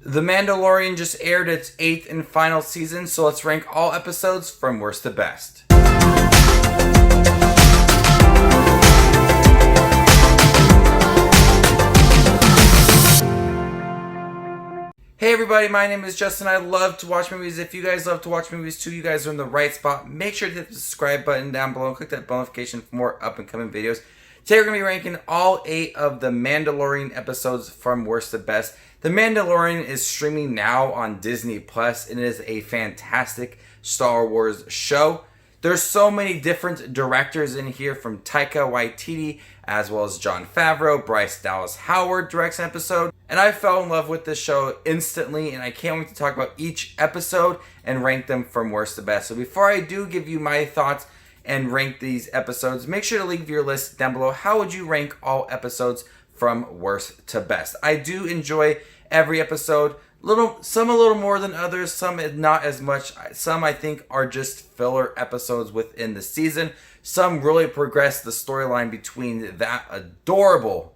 The Mandalorian just aired its 8th and final season, so let's rank all episodes from worst to best. Hey everybody, my name is Justin. I love to watch movies. If you guys love to watch movies too, you guys are in the right spot. Make sure to hit the subscribe button down below and click that bell notification for more up and coming videos. Today we're going to be ranking all 8 of the Mandalorian episodes from worst to best. The Mandalorian is streaming now on Disney Plus, and it is a fantastic Star Wars show. There's so many different directors in here, from Taika Waititi as well as Jon Favreau. Bryce Dallas Howard directs an episode, and I fell in love with this show instantly, and I can't wait to talk about each episode and rank them from worst to best. So before I do give you my thoughts and rank these episodes, make sure to leave your list down below. How would you rank all episodes from worst to best? I do enjoy every episode. Some a little more than others, some not as much. Some I think are just filler episodes within the season. Some really progress the storyline between that adorable,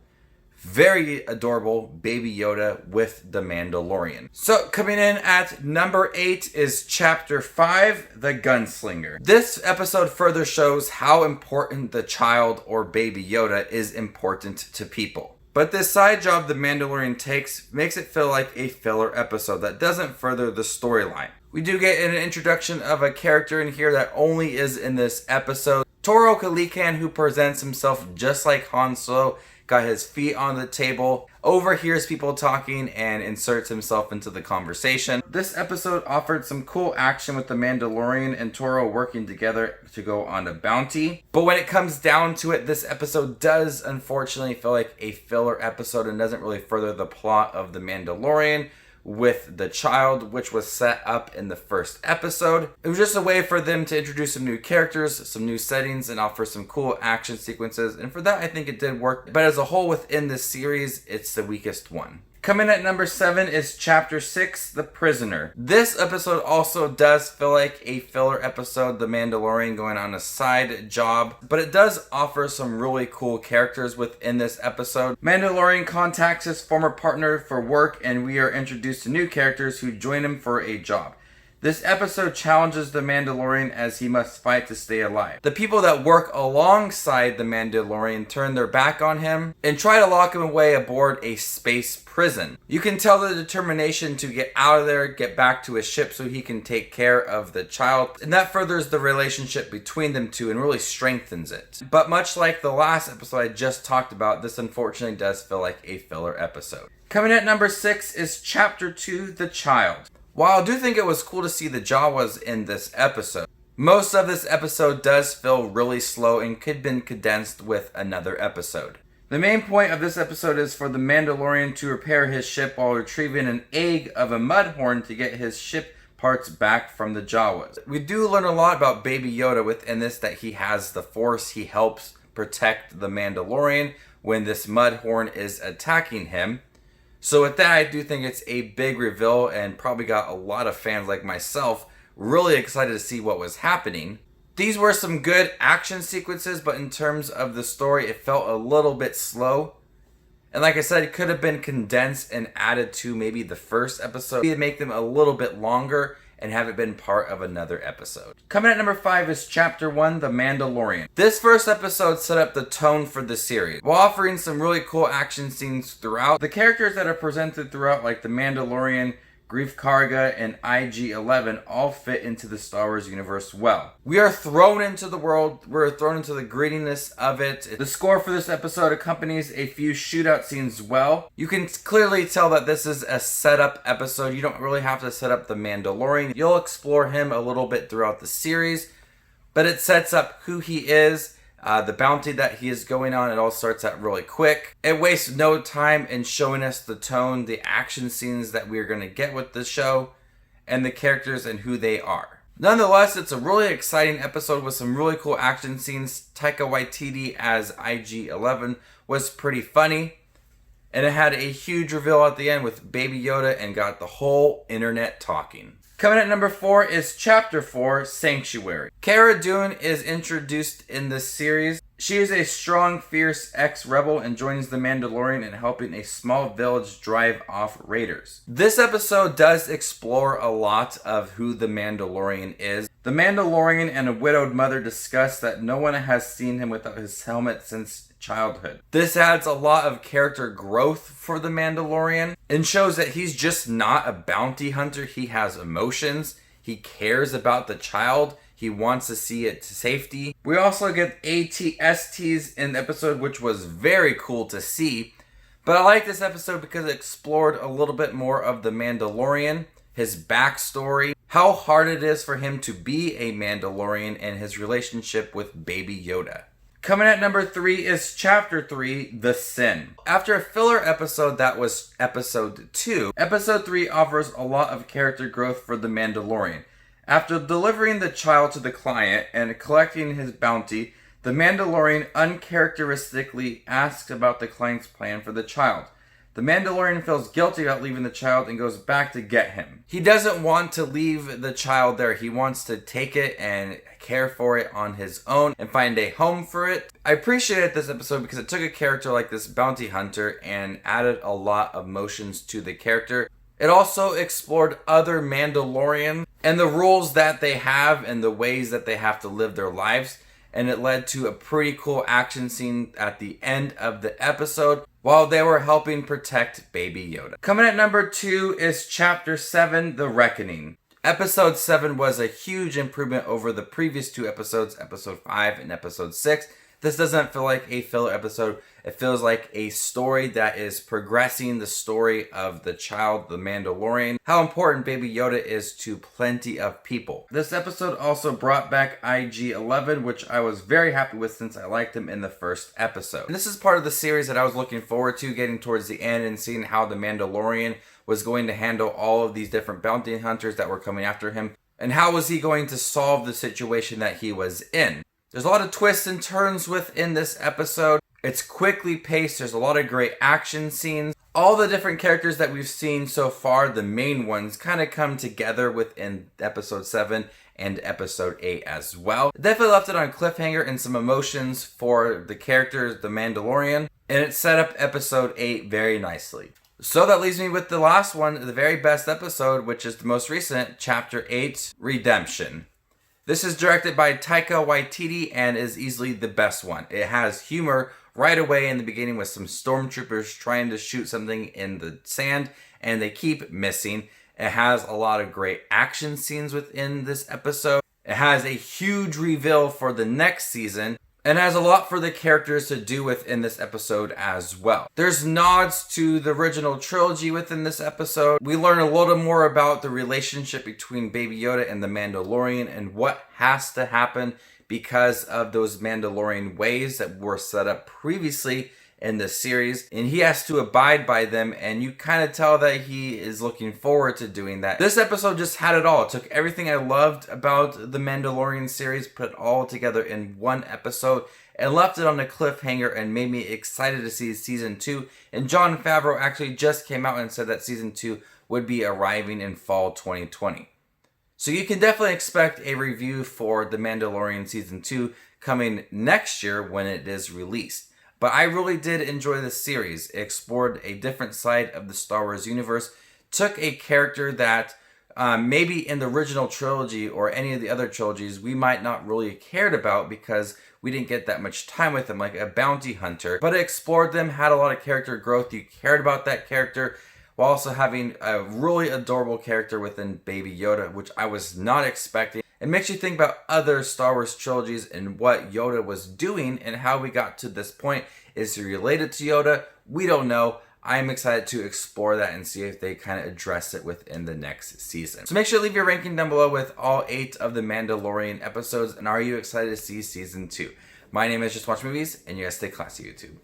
very adorable Baby Yoda with the Mandalorian. So coming in at number 8 is Chapter 5, The Gunslinger. This episode further shows how important the child or Baby Yoda is important to people. But this side job the Mandalorian takes makes it feel like a filler episode that doesn't further the storyline. We do get an introduction of a character in here that only is in this episode. Toro Kalikan, who presents himself just like Han Solo, got his feet on the table, overhears people talking, and inserts himself into the conversation. This episode offered some cool action with the Mandalorian and Toro working together to go on a bounty. But when it comes down to it, this episode does unfortunately feel like a filler episode and doesn't really further the plot of the Mandalorian with the child, which was set up in the first episode. It was just a way for them to introduce some new characters, some new settings, and offer some cool action sequences, and for that I think it did work. But as a whole within this series, it's the weakest one. Coming at number 7 is Chapter 6, The Prisoner. This episode also does feel like a filler episode, the Mandalorian going on a side job, but it does offer some really cool characters within this episode. Mandalorian contacts his former partner for work, and we are introduced to new characters who join him for a job. This episode challenges the Mandalorian as he must fight to stay alive. The people that work alongside the Mandalorian turn their back on him and try to lock him away aboard a space prison. You can tell the determination to get out of there, get back to his ship so he can take care of the child, and that furthers the relationship between them two and really strengthens it. But much like the last episode I just talked about, this unfortunately does feel like a filler episode. Coming at number 6 is Chapter 2, The Child. While I do think it was cool to see the Jawas in this episode, most of this episode does feel really slow and could have been condensed with another episode. The main point of this episode is for the Mandalorian to repair his ship while retrieving an egg of a mudhorn to get his ship parts back from the Jawas. We do learn a lot about Baby Yoda within this, that he has the Force. He helps protect the Mandalorian when this mudhorn is attacking him. So with that, I do think it's a big reveal and probably got a lot of fans like myself really excited to see what was happening. These were some good action sequences, but in terms of the story, it felt a little bit slow. And like I said, it could have been condensed and added to maybe the first episode to make them a little bit longer and have it been part of another episode. Coming at number 5 is Chapter 1, The Mandalorian. This first episode set up the tone for the series, while offering some really cool action scenes throughout. The characters that are presented throughout, like the Mandalorian, Grief Karga, and IG-11, all fit into the Star Wars universe well. We are thrown into the world, we're thrown into the grittiness of it. The score for this episode accompanies a few shootout scenes well. You can clearly tell that this is a setup episode. You don't really have to set up the Mandalorian. You'll explore him a little bit throughout the series, but it sets up who he is, the bounty that he is going on. It all starts out really quick. It wastes no time in showing us the tone, the action scenes that we're going to get with the show, and the characters and who they are. Nonetheless, it's a really exciting episode with some really cool action scenes. Taika Waititi as IG-11 was pretty funny, and it had a huge reveal at the end with Baby Yoda and got the whole internet talking. Coming at number 4 is Chapter 4, Sanctuary. Cara Dune is introduced in this series. She is a strong, fierce ex-rebel and joins the Mandalorian in helping a small village drive off raiders. This episode does explore a lot of who the Mandalorian is. The Mandalorian and a widowed mother discuss that no one has seen him without his helmet since childhood. This adds a lot of character growth for the Mandalorian and shows that he's just not a bounty hunter. He has emotions. He cares about the child. He wants to see it to safety. We also get ATSTs in the episode, which was very cool to see. But I like this episode because it explored a little bit more of the Mandalorian, his backstory, how hard it is for him to be a Mandalorian, and his relationship with Baby Yoda. Coming at number 3 is Chapter 3, The Sin. After a filler episode that was Episode 2, Episode 3 offers a lot of character growth for the Mandalorian. After delivering the child to the client and collecting his bounty, the Mandalorian uncharacteristically asks about the client's plan for the child. The Mandalorian feels guilty about leaving the child and goes back to get him. He doesn't want to leave the child there. He wants to take it and care for it on his own and find a home for it. I appreciated this episode because it took a character like this bounty hunter and added a lot of emotions to the character. It also explored other Mandalorians and the rules that they have and the ways that they have to live their lives. And it led to a pretty cool action scene at the end of the episode while they were helping protect Baby Yoda. Coming at number 2 is Chapter 7, The Reckoning. Episode 7 was a huge improvement over the previous 2 episodes, Episode 5 and Episode 6. This doesn't feel like a filler episode. It feels like a story that is progressing the story of the child, the Mandalorian, how important Baby Yoda is to plenty of people. This episode also brought back IG-11, which I was very happy with since I liked him in the first episode. And this is part of the series that I was looking forward to, getting towards the end and seeing how the Mandalorian was going to handle all of these different bounty hunters that were coming after him, and how was he going to solve the situation that he was in. There's a lot of twists and turns within this episode. It's quickly paced. There's a lot of great action scenes. All the different characters that we've seen so far, the main ones, kind of come together within Episode 7 and Episode 8 as well. It definitely left it on a cliffhanger and some emotions for the characters, the Mandalorian, and it set up Episode 8 very nicely. So that leaves me with the last one, the very best episode, which is the most recent, Chapter 8, Redemption. This is directed by Taika Waititi and is easily the best one. It has humor right away in the beginning with some stormtroopers trying to shoot something in the sand and they keep missing. It has a lot of great action scenes within this episode. It has a huge reveal for the next season and has a lot for the characters to do within this episode as well. There's nods to the original trilogy within this episode. We learn a little more about the relationship between Baby Yoda and the Mandalorian and what has to happen because of those Mandalorian ways that were set up previously in the series, and he has to abide by them, and you kind of tell that he is looking forward to doing that. This episode just had it all. It took everything I loved about the Mandalorian series, put it all together in one episode, and left it on a cliffhanger and made me excited to see Season 2. And Jon Favreau actually just came out and said that Season 2 would be arriving in fall 2020. So you can definitely expect a review for The Mandalorian Season 2 coming next year when it is released. But I really did enjoy this series. It explored a different side of the Star Wars universe, took a character that maybe in the original trilogy or any of the other trilogies we might not really have cared about because we didn't get that much time with them, like a bounty hunter. But it explored them, had a lot of character growth. You cared about that character while also having a really adorable character within Baby Yoda, which I was not expecting. It makes you think about other Star Wars trilogies and what Yoda was doing and how we got to this point. Is he related to Yoda? We don't know. I'm excited to explore that and see if they kind of address it within the next season. So make sure to leave your ranking down below with all 8 of the Mandalorian episodes. And are you excited to see Season 2? My name is Just Watch Movies, and you guys stay classy, YouTube.